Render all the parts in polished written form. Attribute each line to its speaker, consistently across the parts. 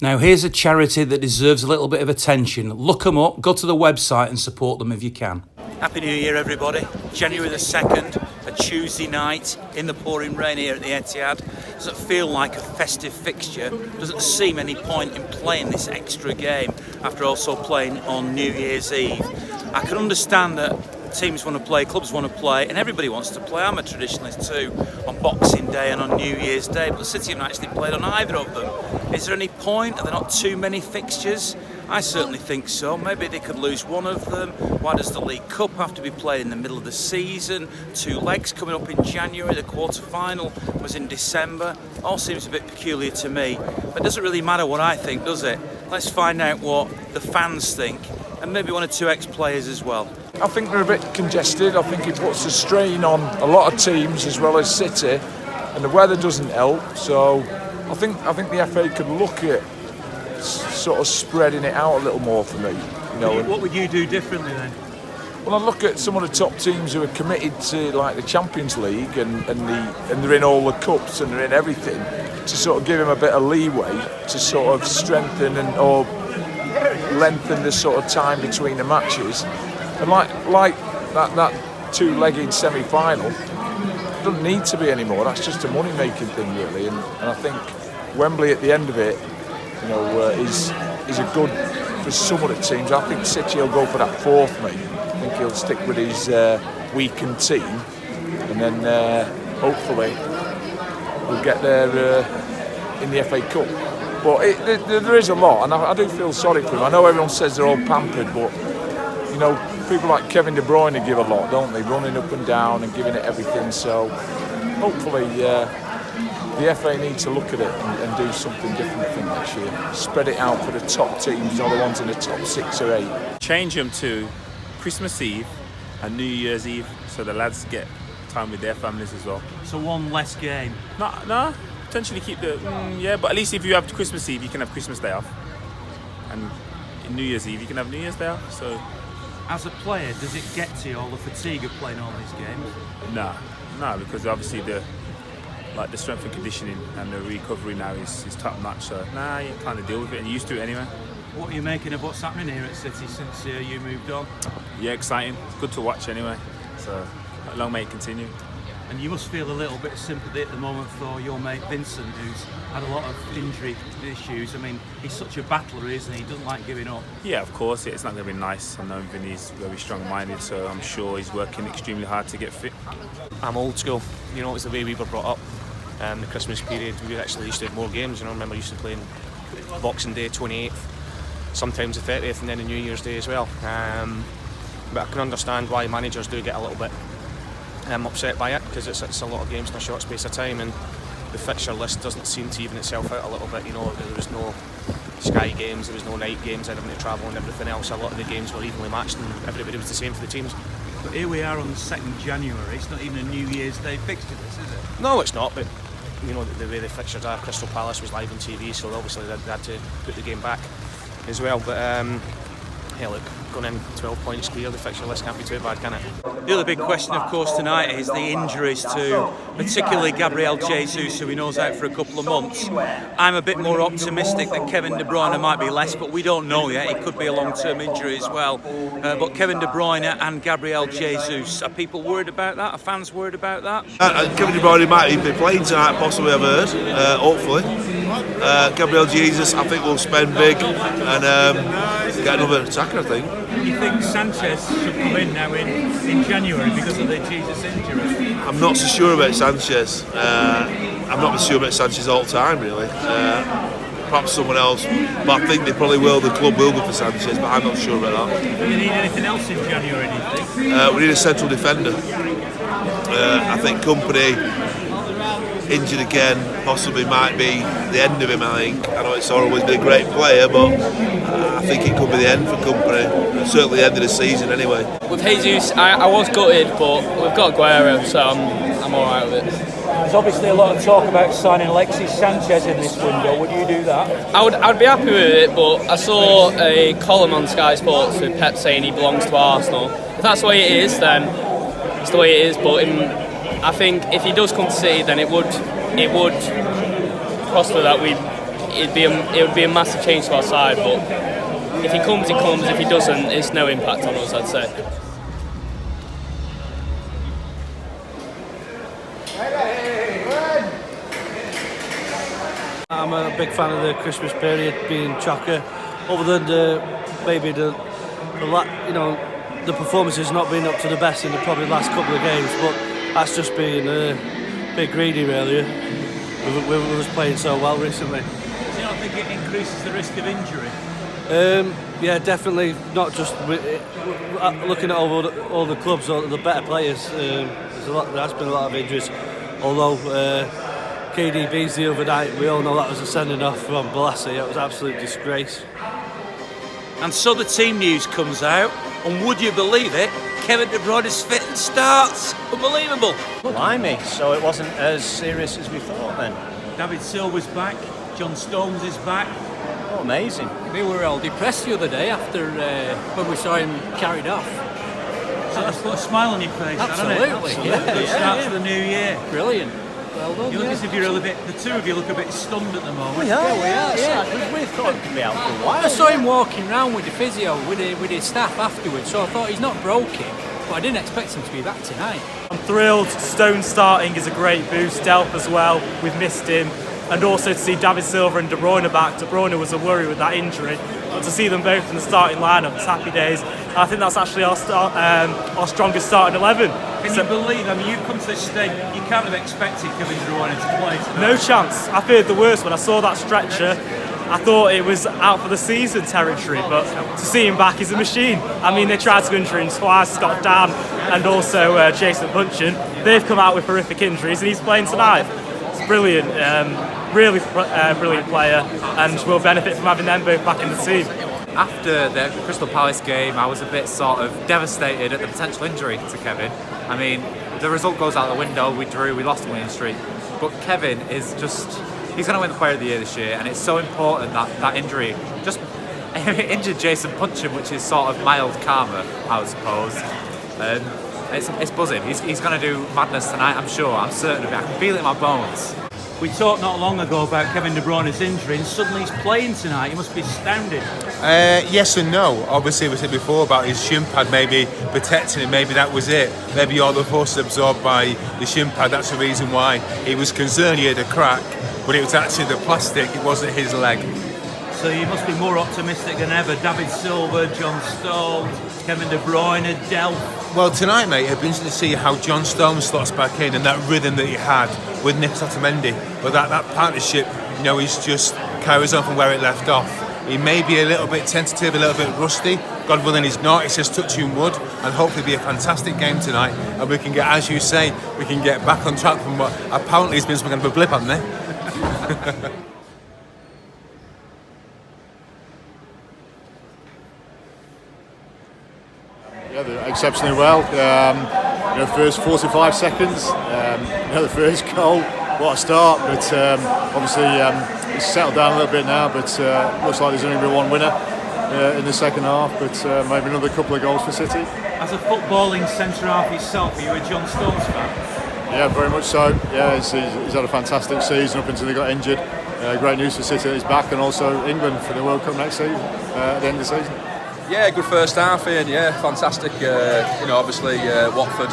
Speaker 1: Now here's a charity that deserves a little bit of attention. Look them up, go to the website and support them if you can. Happy New Year everybody. January the 2nd, a Tuesday night in the pouring rain here at the Etihad. Doesn't feel like a festive fixture. Doesn't seem any point in playing this extra game after also playing on New Year's Eve. I can understand that teams want to play, clubs want to play, and everybody wants to play. I'm a traditionalist too, on Boxing Day and on New Year's Day, but City haven't actually played on either of them. Is there any point? Are there not too many fixtures? I certainly think so. Maybe they could lose one of them. Why does the League Cup have to be played in the middle of the season? 2 legs coming up in January, the quarter-final was in December. All seems a bit peculiar to me, but it doesn't really matter what I think, does it? Let's find out what the fans think, and maybe 1 or 2 ex-players as well.
Speaker 2: I think they're a bit congested. I think it puts a strain on a lot of teams as well as City, and the weather doesn't help. So I think the FA could look at sort of spreading it out a little more for me. You know,
Speaker 1: what would you do differently then?
Speaker 2: Well, I look at some of the top teams who are committed to like the Champions League and they're in all the cups and they're in everything, to sort of give them a bit of leeway to sort of strengthen or lengthen the sort of time between the matches. And like that 2-legged semi-final, it doesn't need to be anymore. That's just a money-making thing, really. And I think Wembley at the end of it, you know, is a good for some of the teams. I think City will go for that 4th, mate. I think he'll stick with his weakened team, and then hopefully we'll get there in the FA Cup. But there is a lot, and I do feel sorry for him. I know everyone says they're all pampered, but you know, people like Kevin De Bruyne give a lot, don't they? Running up and down and giving it everything. So hopefully the FA need to look at it and do something different, I think, next year. Spread it out for the top teams, not the ones in the top 6 or 8.
Speaker 3: Change them to Christmas Eve and New Year's Eve, so the lads get time with their families as well.
Speaker 1: So 1 less game?
Speaker 3: No. Potentially keep the yeah, but at least if you have Christmas Eve, you can have Christmas Day off, and New Year's Eve you can have New Year's Day off. So,
Speaker 1: as a player, does it get to you all the fatigue of playing all these games?
Speaker 3: No, because obviously the strength and conditioning and the recovery now is top notch. So you kind of deal with it and you're used to it anyway.
Speaker 1: What are you making of what's happening here at City since you moved on?
Speaker 3: Yeah, exciting. Good to watch anyway. So long may it continue.
Speaker 1: And you must feel a little bit of sympathy at the moment for your mate Vincent, who's had a lot of injury issues. I mean, he's such a battler, isn't he? He doesn't like giving up.
Speaker 3: Yeah, of course. It's not going to be nice. I know Vinny's very strong-minded, so I'm sure he's working extremely hard to get fit.
Speaker 4: I'm old school. You know, it's the way we were brought up. The Christmas period, we actually used to have more games. You know, I remember used to playing Boxing Day, 28th, sometimes the 30th, and then the New Year's Day as well. But I can understand why managers do get a little bit upset by it, because it's a lot of games in a short space of time, and the fixture list doesn't seem to even itself out a little bit. You know, there was no Sky games, there was no night games, having to travel and everything else. A lot of the games were evenly matched and everybody was the same for the teams.
Speaker 1: But here we are on the 2nd January, it's not even a New Year's Day fixture, this, is it?
Speaker 4: No, it's not, but you know, the way the fixtures are, Crystal Palace was live on TV, so obviously they had to put the game back as well. But yeah, look, going in 12 points clear, the fixture list can't be too bad, can it?
Speaker 1: The other big question, of course, tonight is the injuries to particularly Gabriel Jesus, who we know's out for a couple of months. I'm a bit more optimistic that Kevin De Bruyne might be less, but we don't know yet. It could be a long-term injury as well. But Kevin De Bruyne and Gabriel Jesus, are people worried about that? Are fans worried about that?
Speaker 5: Kevin De Bruyne might even be playing tonight, possibly, I've heard, hopefully. Gabriel Jesus, I think, will spend big and get another attacker, I think.
Speaker 1: You think Sanchez should come in now in January because of the Jesus injury?
Speaker 5: I'm not so sure about Sanchez. I'm not so sure about Sanchez all the time, really. Perhaps someone else, but I think they probably will. The club will go for Sanchez, but I'm not sure about that.
Speaker 1: Do you need anything else in January, do you think?
Speaker 5: We need a central defender. I think Company injured again possibly might be the end of him. I think. I know it's always been a great player, but I think it could be the end for Company. Certainly the end of the season, anyway.
Speaker 6: With Jesus, I was gutted, but we've got Aguero, so I'm all right with it.
Speaker 1: There's obviously a lot of talk about signing Alexis Sanchez in this window. Would you do that?
Speaker 6: I'd be happy with it, but I saw a column on Sky Sports with Pep saying he belongs to Arsenal. If that's the way it is, then it's the way it is. But I think if he does come to City, then it would prosper that we it would be a massive change to our side. But if he comes, he comes. If he doesn't, it's no impact on us, I'd say.
Speaker 7: I'm a big fan of the Christmas period being chocker. Other than maybe the performances not being up to the best in the probably last couple of games, but that's just being a bit greedy really. We was playing so well recently.
Speaker 1: Do you not think it increases the risk of injury?
Speaker 7: Yeah, definitely. Not just looking at all the clubs, all the better players. There has been a lot of injuries. Although KDB's the other night, we all know that was a sending off from Balassi. It was an absolute disgrace.
Speaker 1: And so the team news comes out, and would you believe it, Kevin De Bruyne's fit and starts. Unbelievable.
Speaker 8: Blimey, so it wasn't as serious as we thought then.
Speaker 1: David Silva's back, John Stones is back.
Speaker 8: Oh, amazing.
Speaker 9: We were all depressed the other day after when we saw him carried off.
Speaker 1: So that's put a smile on your face, hasn't it?
Speaker 9: Absolutely.
Speaker 1: Good start to the new year.
Speaker 9: Brilliant. Well done.
Speaker 1: You look as if you're the two of you look a bit stunned at the moment.
Speaker 8: We are, yeah. We thought he'd be out for a while.
Speaker 9: I saw him walking around with the physio, with his staff afterwards, so I thought he's not broken, but I didn't expect him to be back tonight.
Speaker 10: I'm thrilled. Stone starting is a great boost. Delph as well. We've missed him. And also to see David Silva and De Bruyne back. De Bruyne was a worry with that injury. But to see them both in the starting lineup, it's happy days. I think that's actually our strongest starting 11.
Speaker 1: Can you believe, I mean, you've come to this stage, you can't have expected Kevin De Bruyne to play tonight.
Speaker 10: No chance. I feared the worst when I saw that stretcher. I thought it was out for the season territory, but to see him back, he's a machine. I mean, they tried to injure him twice, Scott Dan and also Jason Punchin. They've come out with horrific injuries and he's playing tonight. It's brilliant. Really brilliant player, and we'll benefit from having them both back in the team.
Speaker 11: After the Crystal Palace game, I was a bit sort of devastated at the potential injury to Kevin. I mean, the result goes out the window, we drew, we lost a winning streak, but Kevin is just, he's going to win the Player of the Year this year, and it's so important that injury just injured Jason Punchin, which is sort of mild karma, I would suppose. It's buzzing. He's going to do madness tonight, I'm sure, I'm certain of it. I can feel it in my bones.
Speaker 1: We talked not long ago about Kevin De Bruyne's injury, and suddenly he's playing tonight. You must be astounded.
Speaker 12: Yes and no. Obviously, we said before about his shin pad maybe protecting him. Maybe that was it. Maybe all the force absorbed by the shin pad. That's the reason why he was concerned he had a crack, but it was actually the plastic. It wasn't his leg.
Speaker 1: So you must be more optimistic than ever. David Silva, John Stones, Kevin De Bruyne, Delph.
Speaker 12: Well, tonight, mate, it'd be interesting to see how John Stones slots back in and that rhythm that he had with Nick Otamendi. But that partnership, you know, he's just carries on from where it left off. He may be a little bit tentative, a little bit rusty. God willing, he's not. It's just touching wood, and hopefully be a fantastic game tonight. And we can get, as you say, we can get back on track from what apparently has been some kind of a blip, hasn't there?
Speaker 13: Yeah, they're exceptionally well. First 45 seconds, the first goal, what a start. But obviously it's settled down a little bit now, but looks like there's only been one winner in the second half, but maybe another couple of goals for City.
Speaker 1: As a footballing centre-half yourself, are you a John Stones fan?
Speaker 13: Yeah, very much so. Yeah, he's had a fantastic season up until he got injured. Great news for City that he's back, and also England for the World Cup next season, at the end of the season.
Speaker 14: Yeah, good first half, Ian. Yeah, fantastic. Obviously Watford,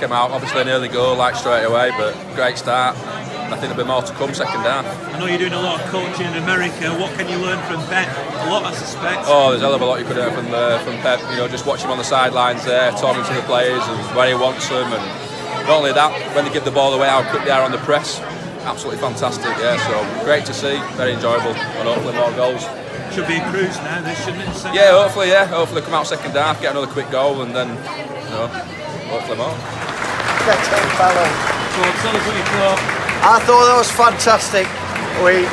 Speaker 14: came out obviously an early goal like straight away, but great start. I think there'll be more to come second half.
Speaker 1: I know you're doing a lot of coaching in America. What can you learn from Pep? A lot, I suspect.
Speaker 14: Oh, there's a hell of a lot you could learn from Pep. Just watch him on the sidelines there, talking to the players and where he wants them, and not only that, when they give the ball away, how quick they are on the press. Absolutely fantastic. Yeah, so great to see, very enjoyable, and hopefully more goals.
Speaker 1: Should be a cruise now, this shouldn't it?
Speaker 14: Yeah, hopefully come out second half, get another quick goal, and then hopefully more.
Speaker 1: Tell us what you thought.
Speaker 15: I thought that was fantastic. We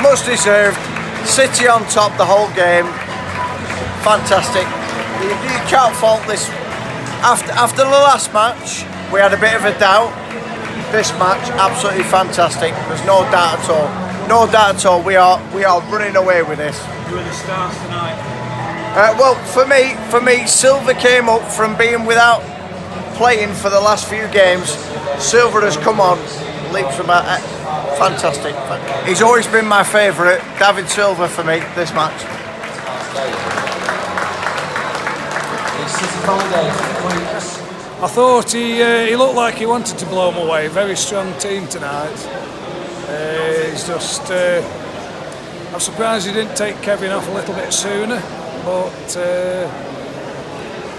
Speaker 15: much deserved. City on top the whole game. Fantastic. You can't fault this. After the last match, we had a bit of a doubt. This match, absolutely fantastic. There's no doubt at all. No doubt at all. We are running away with this.
Speaker 1: You were the stars tonight.
Speaker 15: Well, for me, Silva came up from being without playing for the last few games. Silva has come on. leaps about fantastic. He's always been my favourite, David Silva for me this match.
Speaker 16: I thought he looked like he wanted to blow them away. Very strong team tonight. He's just. I'm surprised he didn't take Kevin off a little bit sooner, but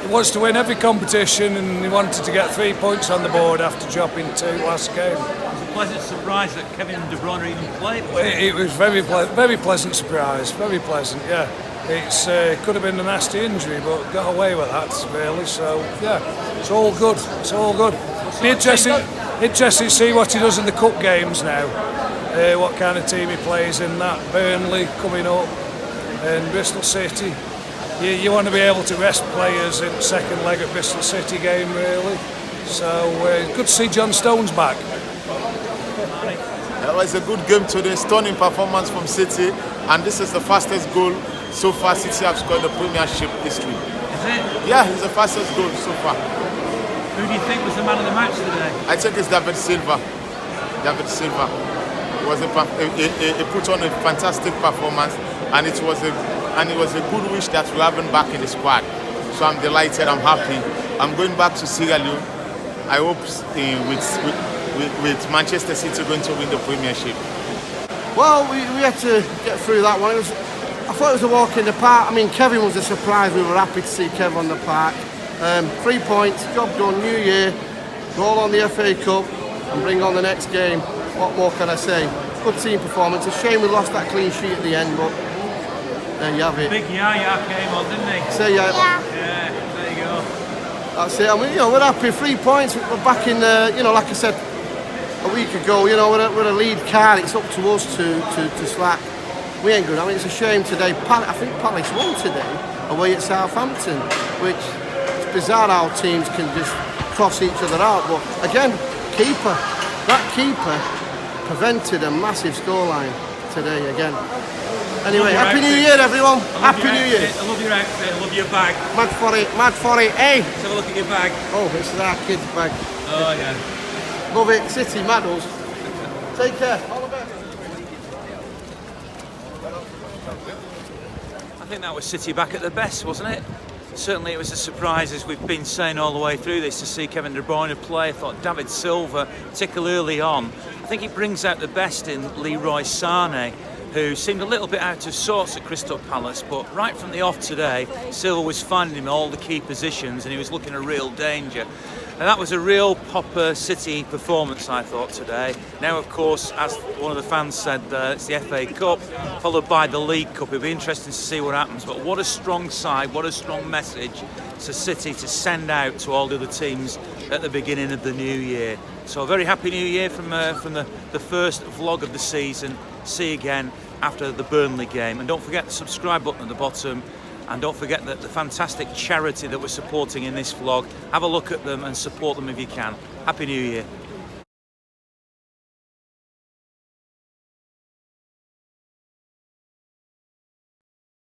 Speaker 16: he wants to win every competition, and he wanted to get 3 points on the board after dropping 2 last game.
Speaker 1: It was a pleasant surprise that Kevin De Bruyne even played.
Speaker 16: It was very pleasant surprise. Very pleasant, yeah. It could have been a nasty injury, but got away with that, really. So, yeah, it's all good. It's all good. Be interesting to see what he does in the cup games now. What kind of team he plays in that. Burnley coming up, and Bristol City. You want to be able to rest players in the second leg of Bristol City game, really. So, good to see John Stones back.
Speaker 17: It was a good game today, stunning performance from City, and this is the fastest goal so far City have scored in the Premiership history.
Speaker 1: Is it?
Speaker 17: Yeah, it's the fastest goal so far.
Speaker 1: Who do you think was the man of the match today?
Speaker 17: I think it's David Silva. David Silva. He put on a fantastic performance, and it was a good wish that we have him back in the squad. So I'm delighted, I'm happy. I'm going back to Sierra Leone. I hope with Manchester City going to win the Premiership.
Speaker 18: Well, we had to get through that one. I thought it was a walk in the park. I mean, Kevin was a surprise. We were happy to see Kevin on the park. 3 points, job done, new year, goal on the FA Cup, and bring on the next game. What more can I say? Good team performance. A shame we lost that clean sheet at the end, but there you have it.
Speaker 1: Big Yaya came on, didn't he?
Speaker 18: Say yeah.
Speaker 1: Yeah, there you go.
Speaker 18: That's it. I mean, we're happy. 3 points. We're back in the, like I said a week ago, we're a lead card. It's up to us to slack. We ain't good. I mean, it's a shame today. I think Palace won today away at Southampton, which it's bizarre how teams can just cross each other out. But again, that keeper prevented a massive scoreline today again. Anyway, Happy New Year, everyone. Happy New Year.
Speaker 1: I love your outfit. I love your bag.
Speaker 18: Mad for it, eh?
Speaker 1: Let's have a look at your bag.
Speaker 18: Oh, this is our kid's bag.
Speaker 1: Oh, yeah.
Speaker 18: Love it. City medals. Take care. All the best.
Speaker 1: I think that was City back at their best, wasn't it? Certainly it was a surprise, as we've been saying all the way through this, to see Kevin De Bruyne play. I thought David Silva, particularly early on, I think he brings out the best in Leroy Sané, who seemed a little bit out of sorts at Crystal Palace, but right from the off today, Silva was finding him all the key positions and he was looking a real danger. And that was a real proper City performance, I thought, today. Now, of course, as one of the fans said, it's the FA Cup, followed by the League Cup. It'll be interesting to see what happens. But what a strong side, what a strong message to City to send out to all the other teams at the beginning of the new year. So a very happy new year from the first vlog of the season. See you again after the Burnley game. And don't forget the subscribe button at the bottom. And don't forget that the fantastic charity that we're supporting in this vlog, have a look at them and support them if you can. Happy New Year.